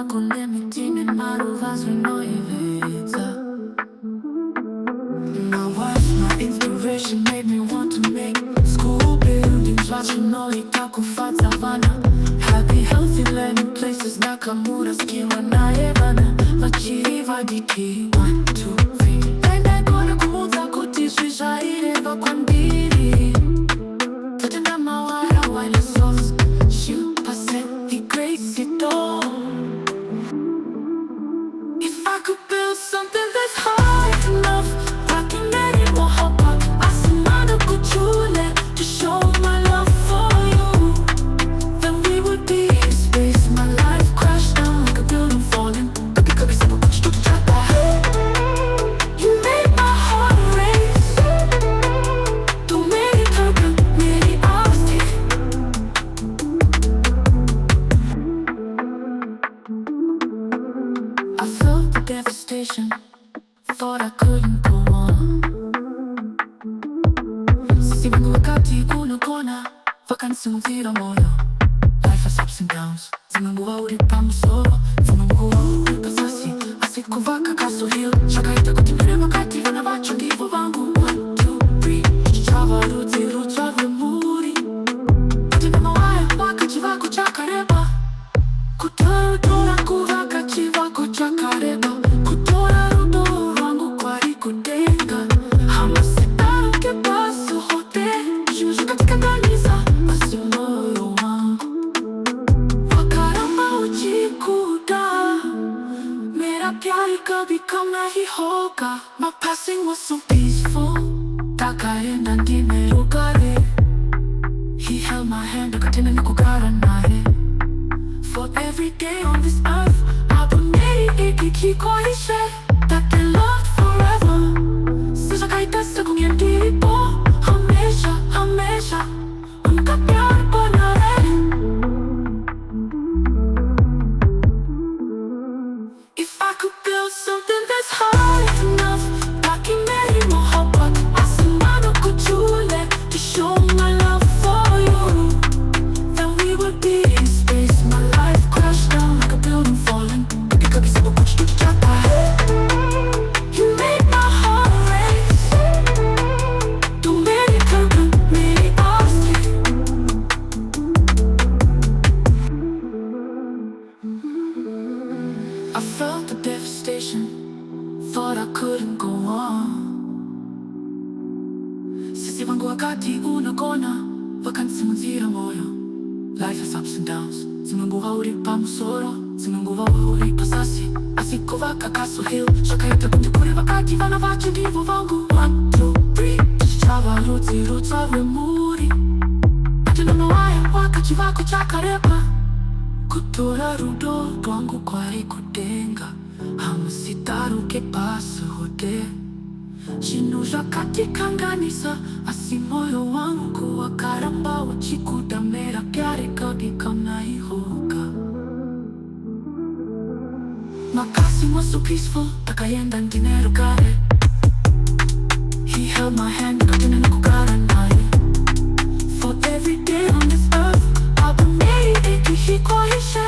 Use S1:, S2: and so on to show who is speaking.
S1: nerunako, nemiti, nemaruva, zvinoyevedza. My wife, my inspiration, made me want to make school buildings, zvazvinoita, kufadza vana. Happy, healthy, learning places, Ndakamurasikirwa, naye, vana, vachiri, vadiki. 1, 2, 3. Ndaigona, kumuudza, kuti, zvii, zvaaireva, kwandiri. Waile sauce, shoot, percent, he grace it all. If I could build something that's high enough, I can make it more hop up. Kuti to show my love for you. Then we would be in space. My life crashed down like a building falling. Could be simple, but you took that. You made my heart race. Too many turbulent, many obstacles. I felt the devastation, thought I couldn't go on. Wakati unakona vakansi muzira moyo. Life has ups and downs. Zimenguva uri pamusoro, zimenguva uri pasasi. Asikuvaka kaso hill, zvakaita kuti mire vakati vana vacho ndivo vangu. 1, 2, 3. Chichava rudzi rutsva rwemhuri. Kuti namawaya waka chivako chakareba. Kutora rudo rangu vaka chivako chakareba. Kutora rudo rwangu kwari kudenga. Hamasitaruke paso hote. Zvakatikanganyisa asi moyo wangu wakaramba uchikuda. Mera pyar kabhi kam nahi hoga. My passing was so peaceful. Takaenda ndimeruka re. He held my hand akatenda nikugara naye. For every day on this earth abonei ikikoishe that they loved forever. Sijakaita siku nyendiripo hamesha, hamesha unka pyar bana rahe. If I could build something that's high enough, taki meri mohabbat asmano ko chule to show my love for you. Then we would be in space. My life crashed down like a building falling. Kabhi sab kuch tuk jata hai. You made my heart race. Too many turbulent, many obstacles. I felt the devastation, thought I couldn't go on. Sisi wangu wakati unakona vakansi muzira moyo. Life has ups and downs. Zimenguva uri pamusoro, zimenguva uri pasasi. Asikuvaka kaso hill, zvakaita kuti kure vakati vana vacho ndivo vangu. 1, 2, 3. Chichava rudzi rutsva rwemhuri. Kuti namawaya waka chivako chakareba. Kutora rudo rwangu kwari kudenga. Hamusitaruke paso hote. Zvinhu zvakatikanganisa asi moyo wangu wakaramba uchikuda. Mera pyar kabhi kam nahi hoga. My passing was so peaceful. Takaenda ndimeruka re. He held my hand akatenda nikugara naye. For every day on this earth abonei ikikoishe